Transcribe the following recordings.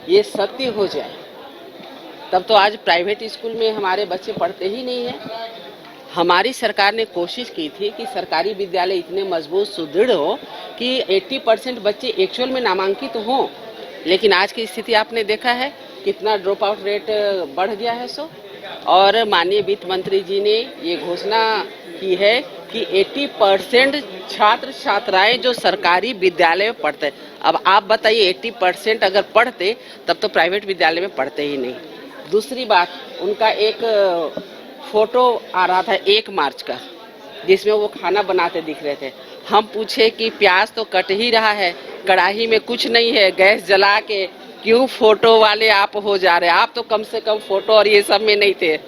ये सत्य हो जाए, तब तो आज प्राइवेट स्कूल में हमारे बच्चे पढ़ते ही नहीं हैं। हमारी सरकार ने कोशिश की थी कि सरकारी विद्यालय इतने मजबूत सुदृढ़ हो कि 80% बच्चे एक्चुअल में नामांकित हों, लेकिन आज की स्थिति आपने देखा है कितना ड्रॉप आउट रेट बढ़ गया है। और माननीय वित्त मंत्री जी ने ये घोषणा की है कि 80% छात्र छात्राएं जो सरकारी विद्यालय में पढ़ते हैं। अब आप बताइए 80% अगर पढ़ते तब तो प्राइवेट विद्यालय में पढ़ते ही नहीं। दूसरी बात, उनका एक फोटो आ रहा था 1 मार्च का, जिसमें वो खाना बनाते दिख रहे थे। हम पूछे कि प्याज तो कट ही रहा है, कढ़ाई में कुछ नहीं है, गैस जला के क्यों फोटो वाले आप हो जा रहे हैं? आप तो कम से कम फोटो और ये सब में नहीं थे।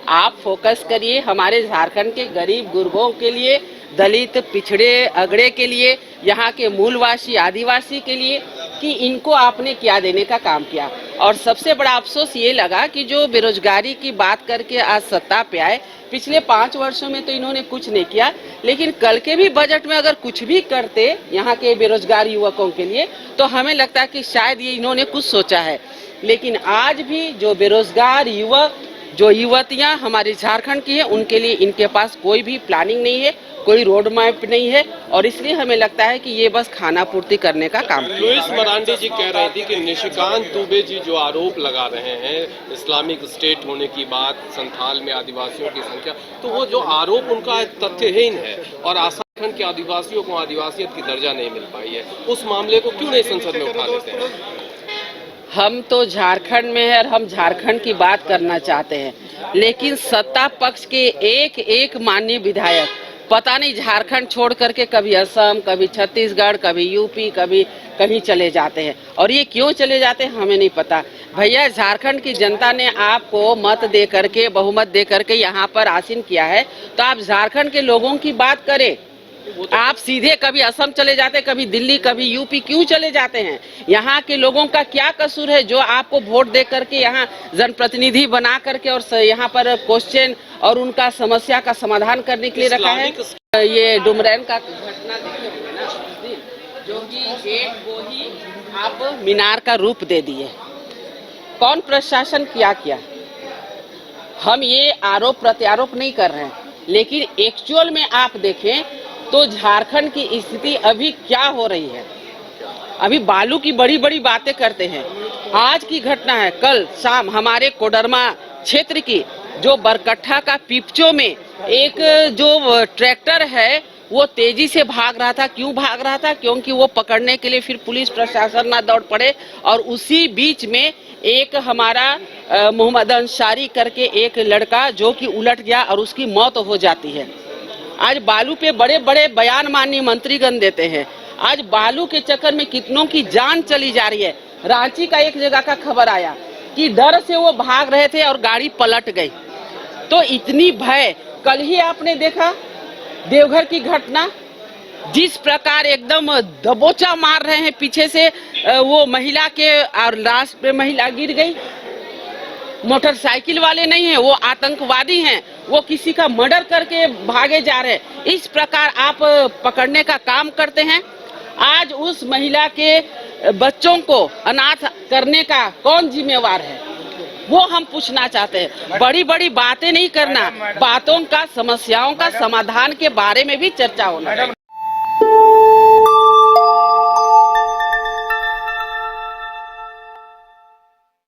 आप फोकस करिए हमारे झारखंड के गरीब गुरबों के लिए, दलित पिछड़े अगड़े के लिए, यहाँ के मूलवासी आदिवासी के लिए कि इनको आपने क्या देने का काम किया। और सबसे बड़ा अफसोस ये लगा कि जो बेरोजगारी की बात करके आज सत्ता पे आए, पिछले 5 वर्षों में तो इन्होंने कुछ नहीं किया, लेकिन कल के भी बजट में अगर कुछ भी करते यहाँ के बेरोजगार युवकों के लिए तो हमें लगता है कि शायद ये इन्होंने कुछ सोचा है। लेकिन आज भी जो बेरोजगार युवक, जो युवतियां हमारे झारखंड की है, उनके लिए इनके पास कोई भी प्लानिंग नहीं है, कोई रोड मैप नहीं है, और इसलिए हमें लगता है कि ये बस खाना पूर्ति करने का काम। लुइस मरांडी जी कह रही थी कि निशिकांत दुबे जी जो आरोप लगा रहे हैं इस्लामिक स्टेट होने की बात, संथाल में आदिवासियों की संख्या, तो वो जो आरोप उनका तथ्यहीन है और झारखंड के आदिवासियों को आदिवासियत की दर्जा नहीं मिल पाई है। उस मामले को क्यों नहीं संसद में उठा लेते हैं? हम तो झारखंड में है और हम झारखंड की बात करना चाहते हैं, लेकिन सत्ता पक्ष के एक एक माननीय विधायक पता नहीं झारखंड छोड़ करके कभी असम, कभी छत्तीसगढ़, कभी यूपी, कभी कहीं चले जाते हैं। और ये क्यों चले जाते हैं हमें नहीं पता। भैया, झारखंड की जनता ने आपको मत दे करके, बहुमत दे करके यहाँ पर आसीन किया है, तो आप झारखंड के लोगों की बात करें। आप सीधे कभी असम चले जाते, कभी दिल्ली, कभी यूपी, क्यों चले जाते हैं? यहाँ के लोगों का क्या कसूर है जो आपको वोट दे करके यहाँ जनप्रतिनिधि बना करके और यहाँ पर क्वेश्चन और उनका समस्या का समाधान करने के लिए रखा है? ये डुमरैन का घटना देखे होंगे ना उस दिन, जो कि गेट को ही आप मीनार का रूप दे दिए। कौन प्रशासन किया? हम ये आरोप प्रत्यारोप नहीं कर रहे हैं, लेकिन एक्चुअल में आप देखें तो झारखंड की स्थिति अभी क्या हो रही है। अभी बालू की बड़ी बड़ी बातें करते हैं। आज की घटना है, कल शाम हमारे कोडरमा क्षेत्र की जो बरकट्ठा का पिपचो में एक जो ट्रैक्टर है वो तेजी से भाग रहा था। क्यों भाग रहा था? क्योंकि वो पकड़ने के लिए फिर पुलिस प्रशासन ना दौड़ पड़े, और उसी बीच में एक हमारा मोहम्मद अंसारी करके एक लड़का जो कि उलट गया और उसकी मौत हो जाती है। आज बालू पे बड़े बड़े बयान माननीय मंत्रीगण देते हैं, आज बालू के चक्कर में कितनों की जान चली जा रही है। रांची का एक जगह का खबर आया कि डर से वो भाग रहे थे और गाड़ी पलट गई। तो इतनी भय। कल ही आपने देखा देवघर की घटना, जिस प्रकार एकदम दबोचा मार रहे हैं पीछे से वो महिला के, और लास्ट पे महिला गिर गई। मोटरसाइकिल वाले नहीं है, वो आतंकवादी हैं, वो किसी का मर्डर करके भागे जा रहे हैं। इस प्रकार आप पकड़ने का काम करते हैं। आज उस महिला के बच्चों को अनाथ करने का कौन जिम्मेवार है, वो हम पूछना चाहते हैं। बड़ी बड़ी बातें नहीं करना, बातों का, समस्याओं का समाधान के बारे में भी चर्चा होना।